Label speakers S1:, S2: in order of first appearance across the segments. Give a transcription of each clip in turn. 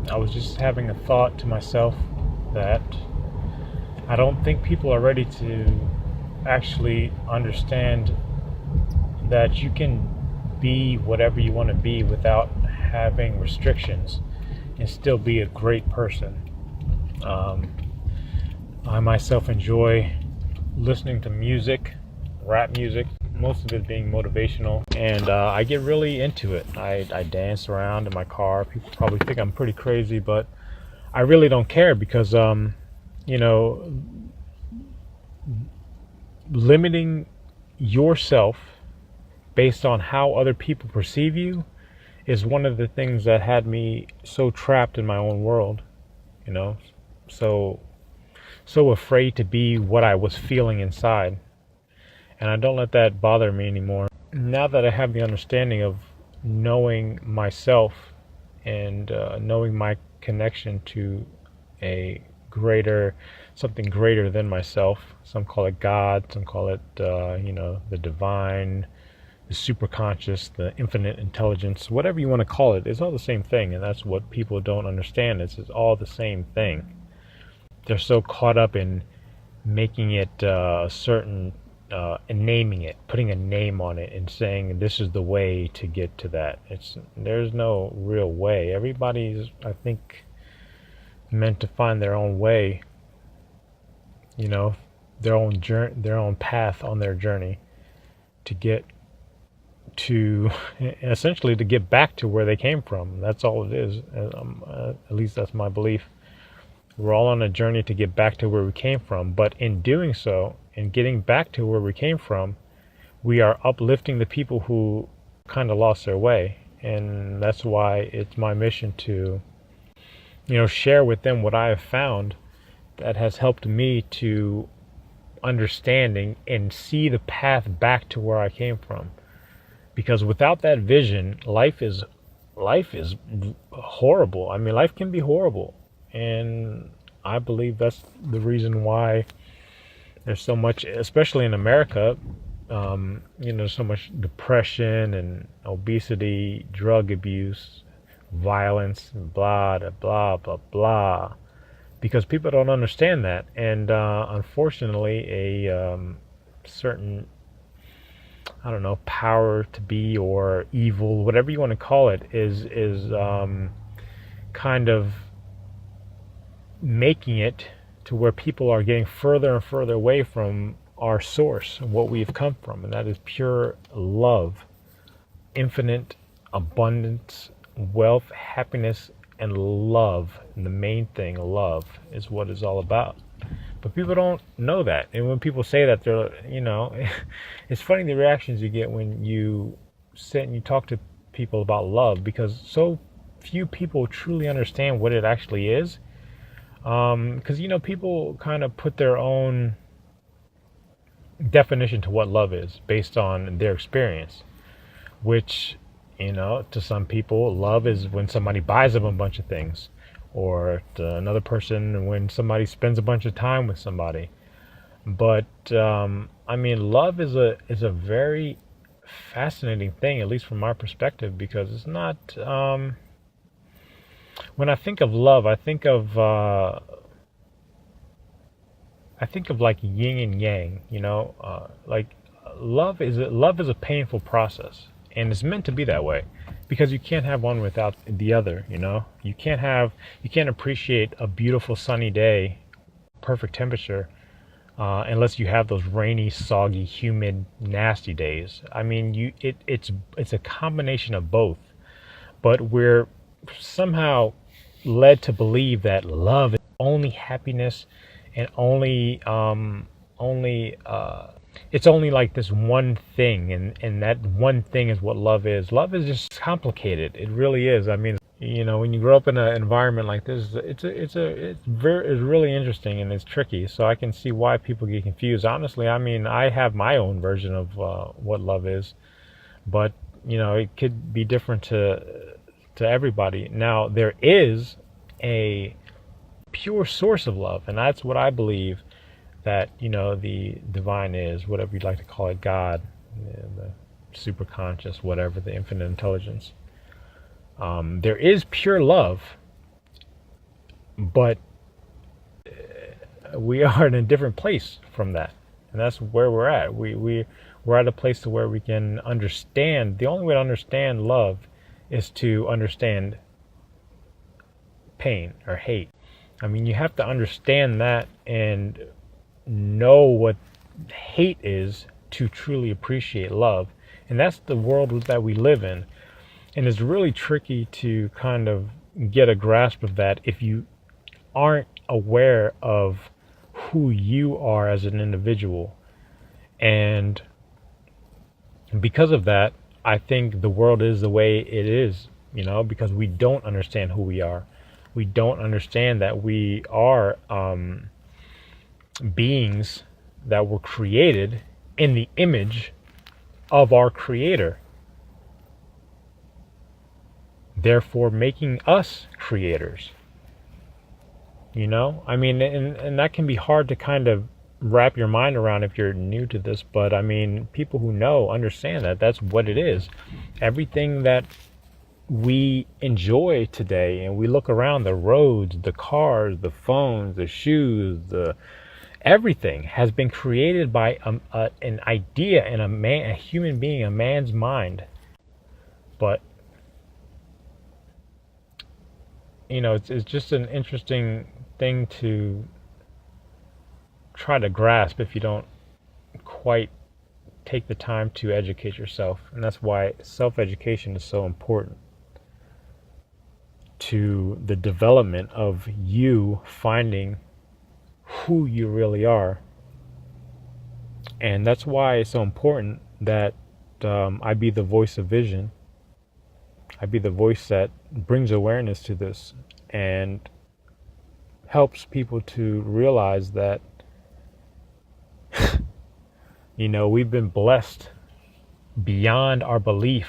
S1: I was just having a thought to myself that I don't think people are ready to actually understand that you can be whatever you want to be without having restrictions and still be a great person. Um, I myself enjoy listening to music, rap music, most of it being motivational, and I get really into it. I dance around in my car. People probably think I'm pretty crazy, but I really don't care because, you know, limiting yourself based on how other people perceive you is one of the things that had me so trapped in my own world, you know, so so afraid to be what I was feeling inside. And I don't let that bother me anymore. Now that I have the understanding of knowing myself and knowing my connection to a greater, something greater than myself. Some call it God, some call it, the divine, the superconscious, the infinite intelligence, whatever you want to call it. It's all the same thing, and that's what people don't understand. It's all the same thing. They're so caught up in making it a certain and naming it, putting a name on it, and saying this is the way to get to that. There's no real way. Everybody's, I think, meant to find their own way. You know, their own journey, their own path on their journey to get to, essentially, to get back to where they came from. That's all it is. At least that's my belief. We're all on a journey to get back to where we came from, but in doing so, in getting back to where we came from, we are uplifting the people who kind of lost their way. And that's why it's my mission to, share with them what I have found that has helped me to understanding and see the path back to where I came from. Because without that vision, life is horrible. I mean, life can be horrible. And I believe that's the reason why there's so much, especially in America, so much depression and obesity, drug abuse, violence, blah, blah, blah, blah, blah. Because people don't understand that. And unfortunately, a certain, I don't know, power to be or evil, whatever you want to call it, is kind of making it to where people are getting further and further away from our source, what we've come from, and that is pure love, infinite abundance, wealth, happiness, and love. And the main thing, love, is what it's all about. But people don't know that. And when people say that, they're, it's funny the reactions you get when you sit and you talk to people about love, because so few people truly understand what it actually is. Because, people kind of put their own definition to what love is based on their experience, which, to some people, love is when somebody buys them a bunch of things, or to another person, when somebody spends a bunch of time with somebody. But, love is a very fascinating thing, at least from my perspective, because it's not, when I think of love, I think of like yin and yang. Like love is a painful process, and it's meant to be that way, because you can't have one without the other. You can't appreciate a beautiful sunny day, perfect temperature, unless you have those rainy, soggy, humid, nasty days. I mean, it's a combination of both, but we're somehow led to believe that love is only happiness and it's only like this one thing, and that one thing is what love is. Love is just complicated. It really is. I mean, when you grow up in an environment like this, it's really interesting, and it's tricky. So I can see why people get confused. Honestly, I mean, I have my own version of what love is, but it could be different to everybody. Now, there is a pure source of love, and that's what I believe that the divine is, whatever you'd like to call it, God, the superconscious, whatever, the infinite intelligence. There is pure love, But we are in a different place from that, and that's where we're at. We're at a place to where we can understand. The only way to understand love is to understand pain or hate. I mean, you have to understand that and know what hate is to truly appreciate love. And that's the world that we live in. And it's really tricky to kind of get a grasp of that if you aren't aware of who you are as an individual. And because of that, I think the world is the way it is, because we don't understand who we are. We don't understand that we are beings that were created in the image of our Creator, therefore making us creators. I mean, and that can be hard to kind of wrap your mind around if you're new to this, but I mean, people who know understand that that's what it is. Everything that we enjoy today, and we look around, the roads, the cars, the phones, the shoes, everything has been created by an idea and a human being, a man's mind. But it's just an interesting thing to try to grasp if you don't quite take the time to educate yourself. And that's why self-education is so important to the development of you finding who you really are. And that's why it's so important that I be the voice of vision. I be the voice that brings awareness to this and helps people to realize that we've been blessed beyond our belief,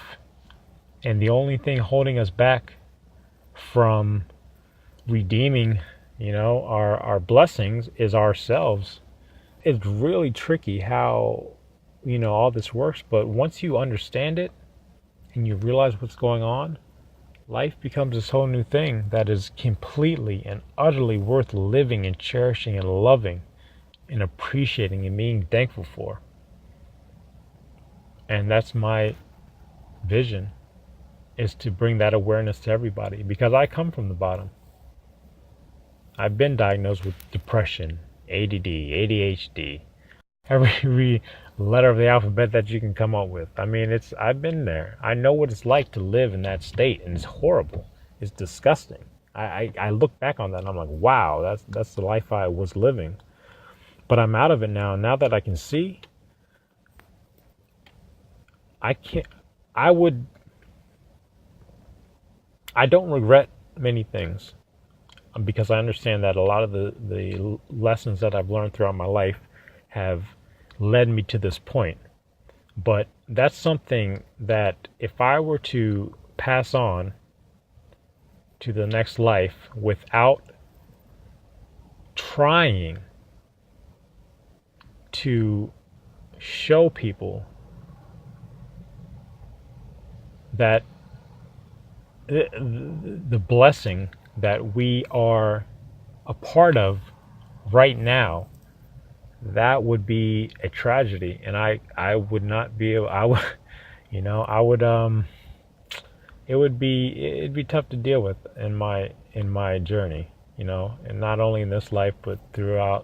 S1: and the only thing holding us back from redeeming our blessings is ourselves. It's really tricky how all this works, but once you understand it and you realize what's going on, life becomes this whole new thing that is completely and utterly worth living and cherishing and loving and appreciating and being thankful for. And that's my vision, is to bring that awareness to everybody, because I come from the bottom. I've been diagnosed with depression, ADD, ADHD, every letter of the alphabet that you can come up with. I mean, I've been there. I know what it's like to live in that state, and it's horrible. It's disgusting. I look back on that and I'm like, wow, that's the life I was living. But I'm out of it now. Now that I can see, I don't regret many things, because I understand that a lot of the lessons that I've learned throughout my life have led me to this point. But that's something that if I were to pass on to the next life without trying to show people that the blessing that we are a part of right now, that would be a tragedy. And I would not be able, it'd be tough to deal with in my journey, and not only in this life, but through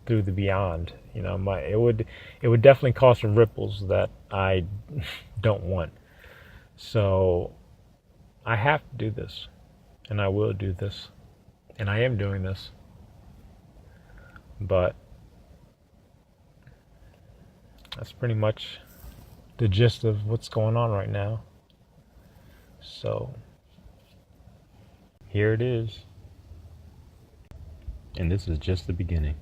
S1: the beyond. It would definitely cause some ripples that I don't want. So I have to do this, and I will do this, and I am doing this. But that's pretty much the gist of what's going on right now. So here it is. And this is just the beginning.